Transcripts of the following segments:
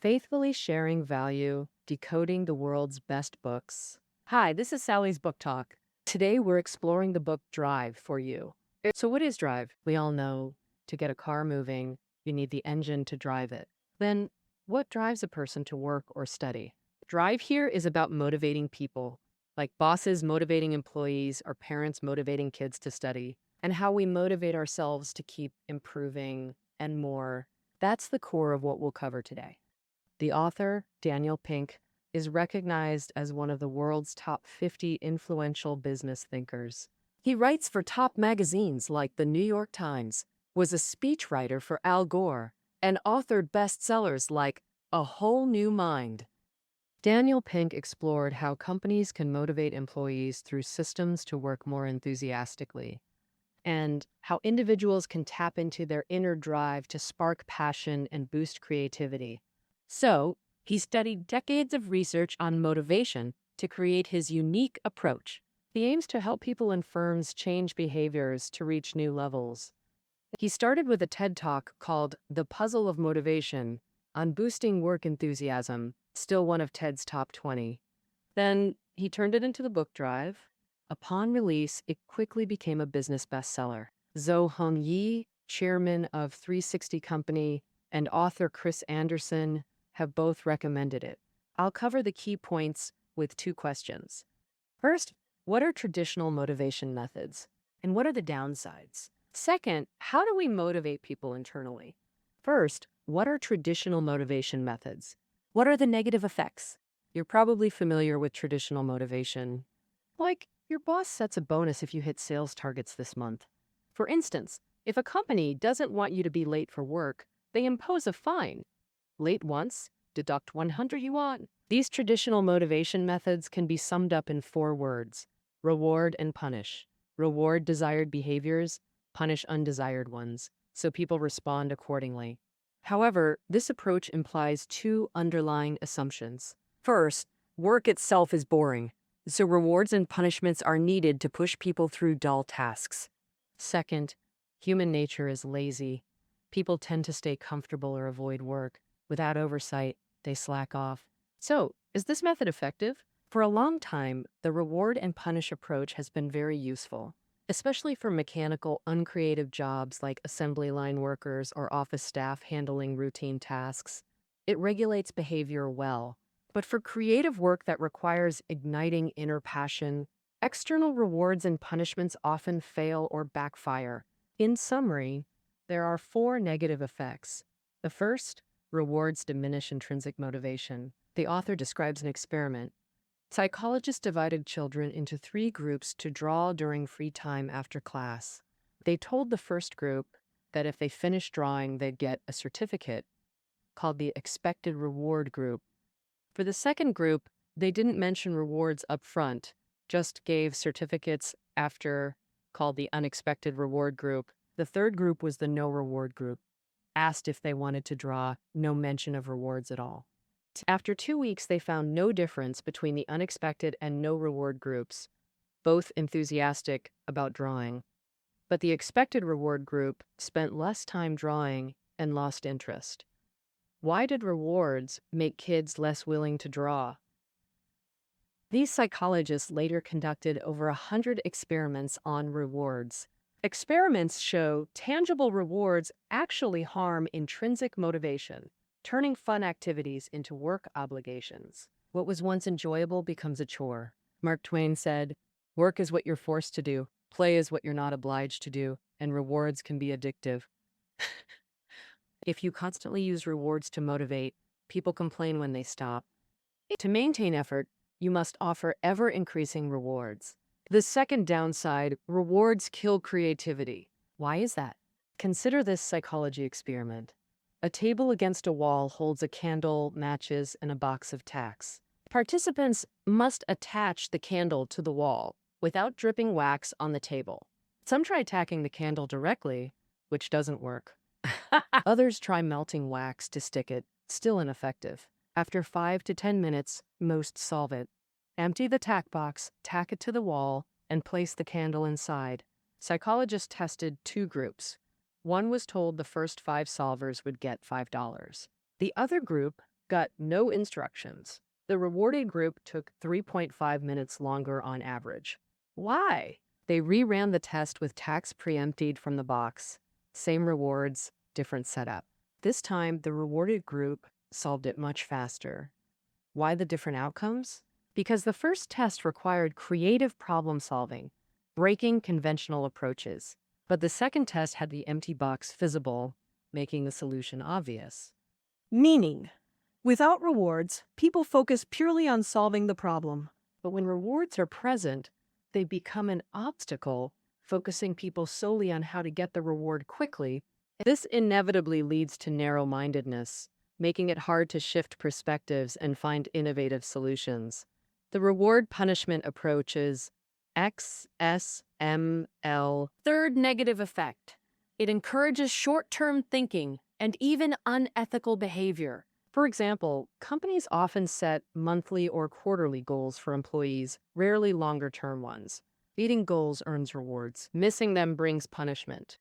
faithfully sharing value, decoding the world's best books. Hi, this is Sally's Book Talk. Today we're exploring the book Drive for you. So, what is Drive? We all know to get a car moving, you need the engine to drive it. Then, what drives a person to work or study? Drive here is about motivating people, like bosses motivating employees or parents motivating kids to study, and how we motivate ourselves to keep improving and more. That's the core of what we'll cover today. The author, Daniel Pink, is recognized as one of the world's top 50 influential business thinkers. He writes for top magazines like the New York Times, was a speechwriter for Al Gore, and authored bestsellers like A Whole New Mind. Daniel Pink explored how companies can motivate employees through systems to work more enthusiastically, and how individuals can tap into their inner drive to spark passion and boost creativity. So, he studied decades of research on motivation to create his unique approach. He aims to help people and firms change behaviors to reach new levels. He started with a TED Talk called The Puzzle of Motivation on boosting work enthusiasm, still one of TED's top 20. Then he turned it into the book Drive. Upon release, it quickly became a business bestseller. Zhou Hong Yi, chairman of 360 Company, and author Chris Anderson have both recommended it. I'll cover the key points with two questions. First, what are traditional motivation methods? And what are the downsides? Second, how do we motivate people internally? First, what are traditional motivation methods? What are the negative effects? You're probably familiar with traditional motivation. Like, your boss sets a bonus if you hit sales targets this month. For instance, if a company doesn't want you to be late for work, they impose a fine. Late once, deduct 100 yuan. These traditional motivation methods can be summed up in 4 words: reward and punish. Reward desired behaviors, punish undesired ones, so people respond accordingly. However, this approach implies 2 underlying assumptions. First, work itself is boring, so rewards and punishments are needed to push people through dull tasks. Second, human nature is lazy. People tend to stay comfortable or avoid work. Without oversight, they slack off. So, is this method effective? For a long time, the reward and punish approach has been very useful, especially for mechanical, uncreative jobs like assembly line workers or office staff handling routine tasks. It regulates behavior well. But for creative work that requires igniting inner passion, external rewards and punishments often fail or backfire. In summary, there are 4 negative effects. The first, rewards diminish intrinsic motivation. The author describes an experiment. Psychologists divided children into 3 groups to draw during free time after class. They told the first group that if they finished drawing, they'd get a certificate, called the expected reward group. For the second group, they didn't mention rewards up front, just gave certificates after, called the unexpected reward group. The third group was the no reward group. Asked if they wanted to draw, no mention of rewards at all. After 2 weeks, they found no difference between the unexpected and no reward groups, both enthusiastic about drawing. But the expected reward group spent less time drawing and lost interest. Why did rewards make kids less willing to draw? These psychologists later conducted over 100 experiments on rewards. Experiments show tangible rewards actually harm intrinsic motivation, turning fun activities into work obligations. What was once enjoyable becomes a chore. Mark Twain said, "Work is what you're forced to do, play is what you're not obliged to do, and rewards can be addictive." If you constantly use rewards to motivate, people complain when they stop. To maintain effort, you must offer ever-increasing rewards. The second downside, rewards kill creativity. Why is that? Consider this psychology experiment. A table against a wall holds a candle, matches, and a box of tacks. Participants must attach the candle to the wall without dripping wax on the table. Some try tacking the candle directly, which doesn't work. Others try melting wax to stick it, still ineffective. After 5 to 10 minutes, most solve it. Empty the tack box, tack it to the wall, and place the candle inside. Psychologists tested 2 groups. One was told the first 5 solvers would get $5. The other group got no instructions. The rewarded group took 3.5 minutes longer on average. Why? They reran the test with tasks preempted from the box. Same rewards, different setup. This time, the rewarded group solved it much faster. Why the different outcomes? Because the first test required creative problem solving, breaking conventional approaches. But the second test had the empty box visible, making the solution obvious. Meaning, without rewards, people focus purely on solving the problem. But when rewards are present, they become an obstacle, focusing people solely on how to get the reward quickly. This inevitably leads to narrow-mindedness, making it hard to shift perspectives and find innovative solutions. The reward-punishment approach is XSML. Third negative effect. It encourages short-term thinking and even unethical behavior. For example, companies often set monthly or quarterly goals for employees, rarely longer-term ones. Meeting goals earns rewards. Missing them brings punishment.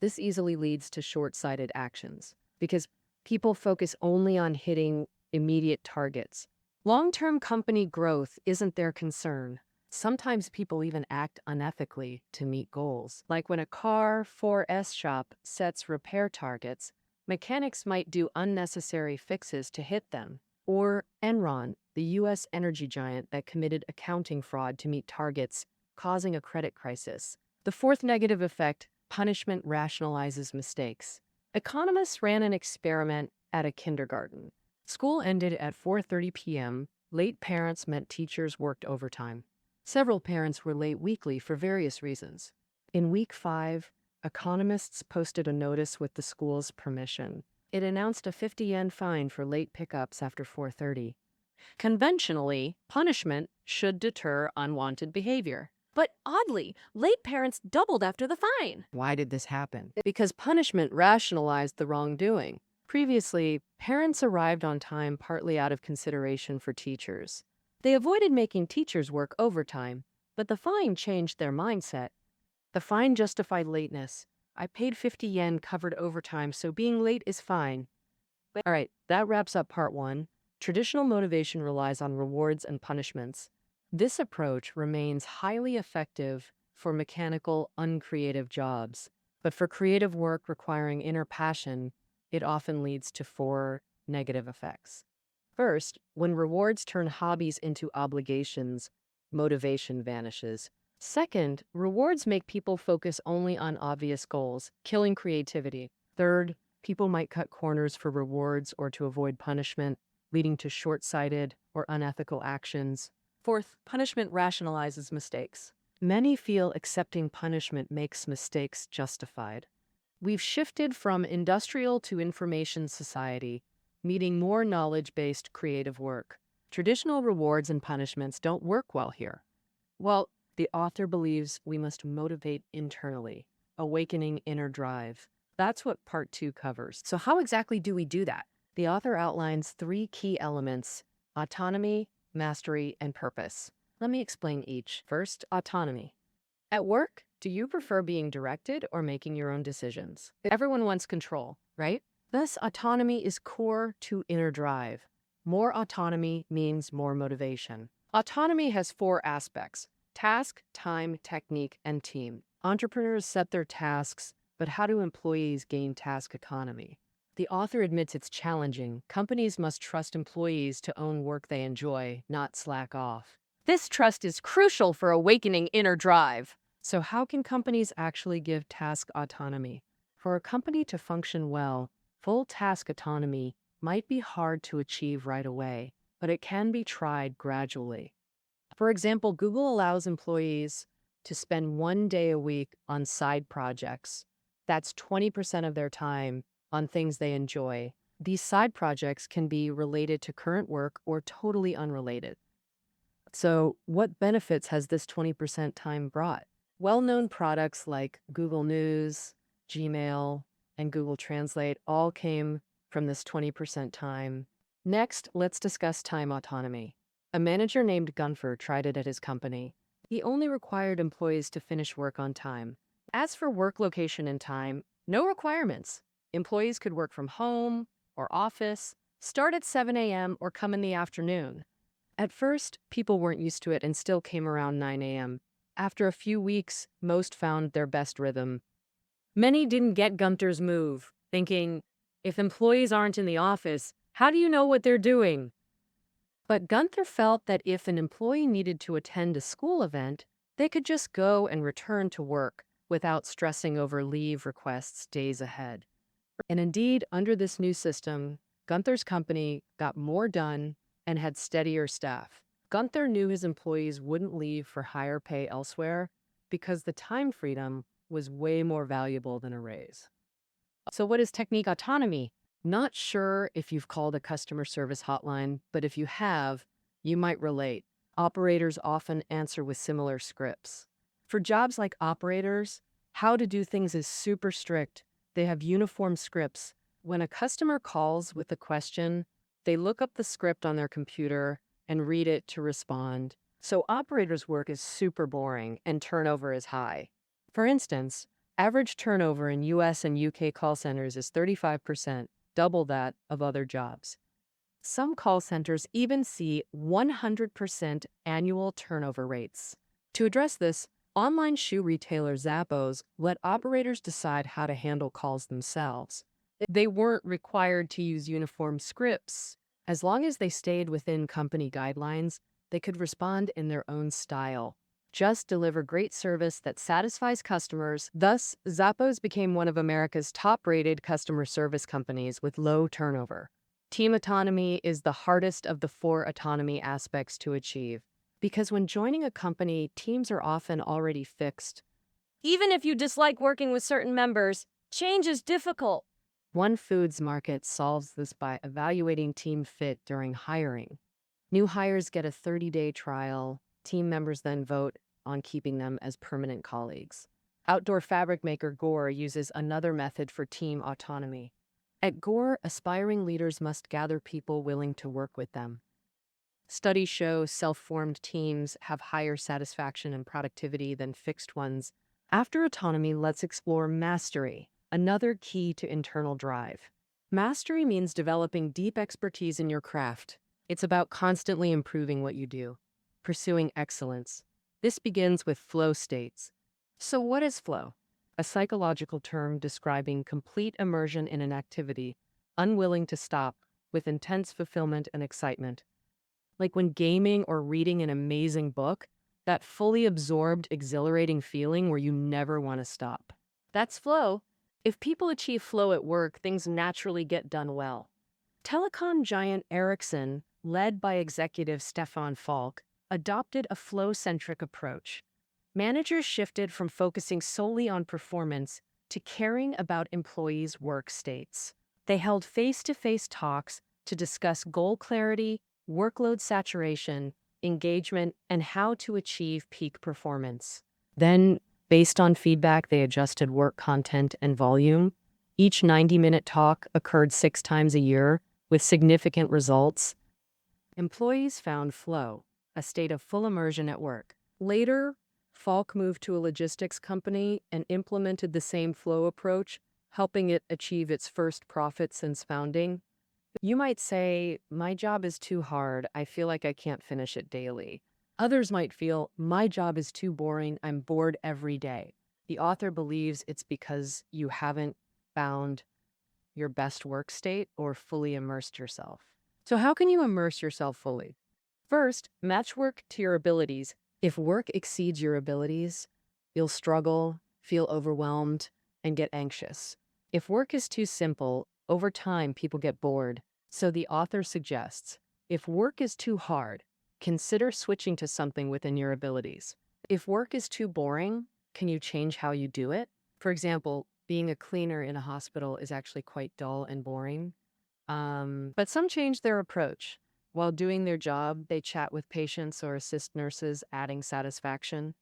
This easily leads to short-sighted actions because people focus only on hitting immediate targets. Long-term company growth isn't their concern. Sometimes people even act unethically to meet goals. Like when a car 4S shop sets repair targets, mechanics might do unnecessary fixes to hit them. Or Enron, the U.S. energy giant that committed accounting fraud to meet targets, causing a credit crisis. The fourth negative effect, punishment rationalizes mistakes. Economists ran an experiment at a kindergarten. School ended at 4:30 p.m. Late parents meant teachers worked overtime. Several parents were late weekly for various reasons. In week 5, economists posted a notice with the school's permission. It announced a 50 yen fine for late pickups after 4:30. Conventionally, punishment should deter unwanted behavior. But oddly, late parents doubled after the fine. Why did this happen? Because punishment rationalized the wrongdoing. Previously, parents arrived on time partly out of consideration for teachers. They avoided making teachers work overtime, but the fine changed their mindset. The fine justified lateness. I paid 50 yen covered overtime, so being late is fine. All right, that wraps up part 1. Traditional motivation relies on rewards and punishments. This approach remains highly effective for mechanical, uncreative jobs, but for creative work requiring inner passion, it often leads to 4 negative effects. First, when rewards turn hobbies into obligations, motivation vanishes. Second, rewards make people focus only on obvious goals, killing creativity. Third, people might cut corners for rewards or to avoid punishment, leading to short-sighted or unethical actions. Fourth, punishment rationalizes mistakes. Many feel accepting punishment makes mistakes justified. We've shifted from industrial to information society, meeting more knowledge-based creative work. Traditional rewards and punishments don't work well here. Well, the author believes we must motivate internally, awakening inner drive. That's what part 2 covers. So how exactly do we do that? The author outlines 3 key elements: autonomy, mastery, and purpose. Let me explain each. First, autonomy. At work, do you prefer being directed or making your own decisions? Everyone wants control, right? Thus, autonomy is core to inner drive. More autonomy means more motivation. Autonomy has 4 aspects: task, time, technique, and team. Entrepreneurs set their tasks, but how do employees gain task autonomy? The author admits it's challenging. Companies must trust employees to own work they enjoy, not slack off. This trust is crucial for awakening inner drive. So how can companies actually give task autonomy? For a company to function well, full task autonomy might be hard to achieve right away, but it can be tried gradually. For example, Google allows employees to spend 1 day a week on side projects. That's 20% of their time on things they enjoy. These side projects can be related to current work or totally unrelated. So, what benefits has this 20% time brought? Well-known products like Google News, Gmail, and Google Translate all came from this 20% time. Next, let's discuss time autonomy. A manager named Gunfer tried it at his company. He only required employees to finish work on time. As for work location and time, no requirements. Employees could work from home or office, Start at 7 a.m. or come in the afternoon. At first, people weren't used to it and still came around 9 a.m. After a few weeks, most found their best rhythm. Many didn't get Gunther's move, thinking, if employees aren't in the office, how do you know what they're doing? But Gunther felt that if an employee needed to attend a school event, they could just go and return to work without stressing over leave requests days ahead. And indeed, under this new system, Gunther's company got more done and had steadier staff. Gunther knew his employees wouldn't leave for higher pay elsewhere because the time freedom was way more valuable than a raise. So what is technique autonomy? Not sure if you've called a customer service hotline, but if you have, you might relate. Operators often answer with similar scripts. For jobs like operators, how to do things is super strict. They have uniform scripts. When a customer calls with a question, they look up the script on their computer and read it to respond. So operators' work is super boring and turnover is high. For instance, average turnover in US and UK call centers is 35%, double that of other jobs. Some call centers even see 100% annual turnover rates. To address this, online shoe retailer Zappos let operators decide how to handle calls themselves. They weren't required to use uniform scripts. As long as they stayed within company guidelines, they could respond in their own style. Just deliver great service that satisfies customers. Thus, Zappos became one of America's top-rated customer service companies with low turnover. Team autonomy is the hardest of the 4 autonomy aspects to achieve, because when joining a company, teams are often already fixed. Even if you dislike working with certain members, change is difficult. One Foods Market solves this by evaluating team fit during hiring. New hires get a 30-day trial. Team members then vote on keeping them as permanent colleagues. Outdoor fabric maker Gore uses another method for team autonomy. At Gore, aspiring leaders must gather people willing to work with them. Studies show self-formed teams have higher satisfaction and productivity than fixed ones. After autonomy, let's explore mastery, another key to internal drive. Mastery means developing deep expertise in your craft. It's about constantly improving what you do, pursuing excellence. This begins with flow states. So what is flow? A psychological term describing complete immersion in an activity, unwilling to stop, with intense fulfillment and excitement. Like when gaming or reading an amazing book, that fully absorbed, exhilarating feeling where you never want to stop. That's flow. If people achieve flow at work, things naturally get done well. Telecom giant Ericsson, led by executive Stefan Falk, adopted a flow-centric approach. Managers shifted from focusing solely on performance to caring about employees' work states. They held face-to-face talks to discuss goal clarity, workload saturation, engagement, and how to achieve peak performance. Then, based on feedback, they adjusted work content and volume. Each 90-minute talk occurred 6 times a year, with significant results. Employees found flow, a state of full immersion at work. Later, Falk moved to a logistics company and implemented the same flow approach, helping it achieve its first profit since founding. You might say, my job is too hard, I feel like I can't finish it daily. Others might feel, my job is too boring, I'm bored every day. The author believes it's because you haven't found your best work state or fully immersed yourself. So how can you immerse yourself fully? First, match work to your abilities. If work exceeds your abilities, you'll struggle, feel overwhelmed, and get anxious. If work is too simple, over time people get bored. So the author suggests, if work is too hard, consider switching to something within your abilities. If work is too boring, can you change how you do it? For example, being a cleaner in a hospital is actually quite dull and boring. But some change their approach. While doing their job, they chat with patients or assist nurses, adding satisfaction.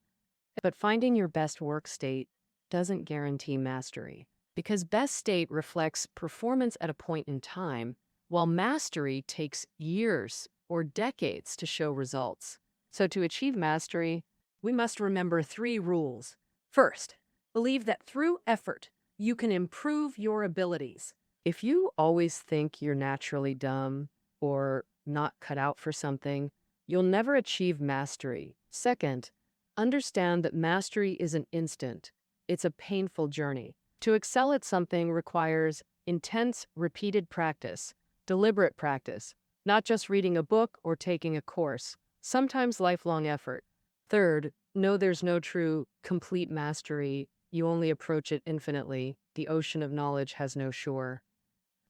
But finding your best work state doesn't guarantee mastery, because best state reflects performance at a point in time, while mastery takes years or decades to show results. So to achieve mastery, we must remember 3 rules. First, believe that through effort, you can improve your abilities. If you always think you're naturally dumb or not cut out for something, you'll never achieve mastery. Second, understand that mastery isn't instant. It's a painful journey. To excel at something requires intense, repeated practice, deliberate practice, not just reading a book or taking a course, sometimes lifelong effort. Third, know there's no true, complete mastery. You only approach it infinitely. The ocean of knowledge has no shore.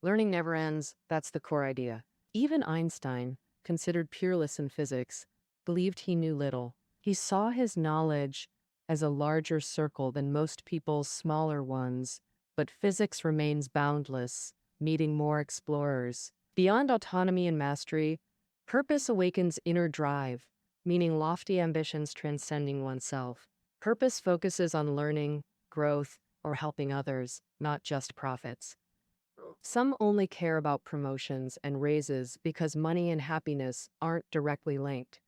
Learning never ends, that's the core idea. Even Einstein, considered peerless in physics, believed he knew little. He saw his knowledge as a larger circle than most people's smaller ones, but physics remains boundless, needing more explorers. Beyond autonomy and mastery, purpose awakens inner drive, meaning lofty ambitions transcending oneself. Purpose focuses on learning, growth, or helping others, not just profits. Some only care about promotions and raises because money and happiness aren't directly linked.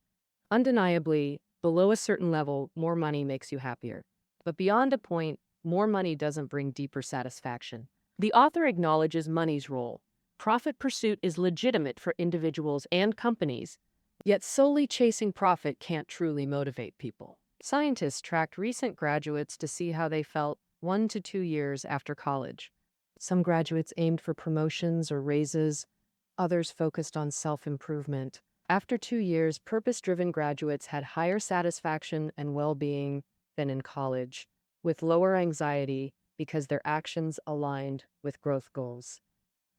Undeniably, below a certain level, more money makes you happier. But beyond a point, more money doesn't bring deeper satisfaction. The author acknowledges money's role. Profit pursuit is legitimate for individuals and companies, yet solely chasing profit can't truly motivate people. Scientists tracked recent graduates to see how they felt 1 to 2 years after college. Some graduates aimed for promotions or raises, others focused on self-improvement. After 2 years, purpose-driven graduates had higher satisfaction and well-being than in college, with lower anxiety because their actions aligned with growth goals.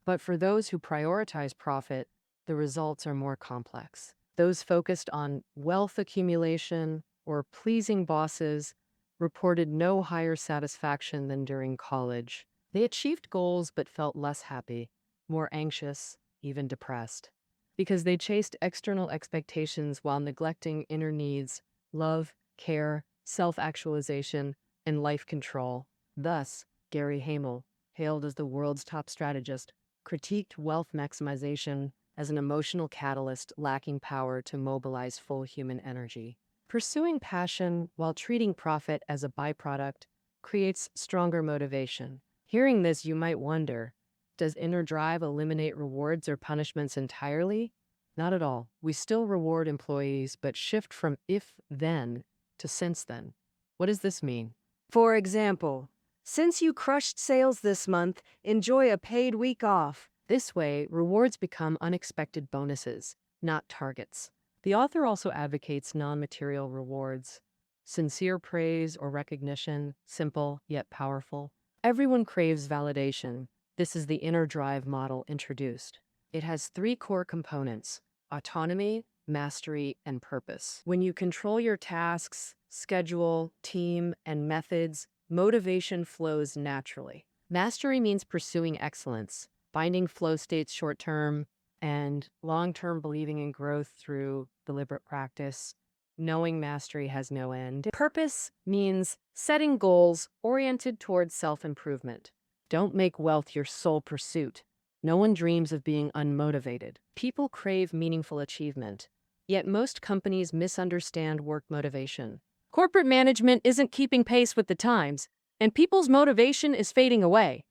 But for those who prioritize profit, the results are more complex. Those focused on wealth accumulation or pleasing bosses reported no higher satisfaction than during college. They achieved goals but felt less happy, more anxious, even depressed, because they chased external expectations while neglecting inner needs, love, care, self-actualization, and life control. Thus, Gary Hamel, hailed as the world's top strategist, critiqued wealth maximization as an emotional catalyst lacking power to mobilize full human energy. Pursuing passion while treating profit as a byproduct creates stronger motivation. Hearing this, you might wonder, does inner drive eliminate rewards or punishments entirely? Not at all. We still reward employees, but shift from if-then to since-then. What does this mean? For example, since you crushed sales this month, enjoy a paid week off. This way, rewards become unexpected bonuses, not targets. The author also advocates non-material rewards. Sincere praise or recognition, simple yet powerful. Everyone craves validation. This is the inner drive model introduced. It has 3 core components: autonomy, mastery, and purpose. When you control your tasks, schedule, team, and methods, motivation flows naturally. Mastery means pursuing excellence, finding flow states short-term and long-term, believing in growth through deliberate practice. Knowing mastery has no end. Purpose means setting goals oriented towards self-improvement. Don't make wealth your sole pursuit. No one dreams of being unmotivated. People crave meaningful achievement, yet most companies misunderstand work motivation. Corporate management isn't keeping pace with the times, and people's motivation is fading away.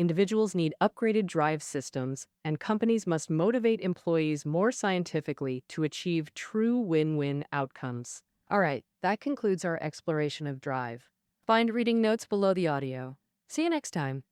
Individuals need upgraded drive systems, and companies must motivate employees more scientifically to achieve true win-win outcomes. All right, that concludes our exploration of drive. Find reading notes below the audio. See you next time.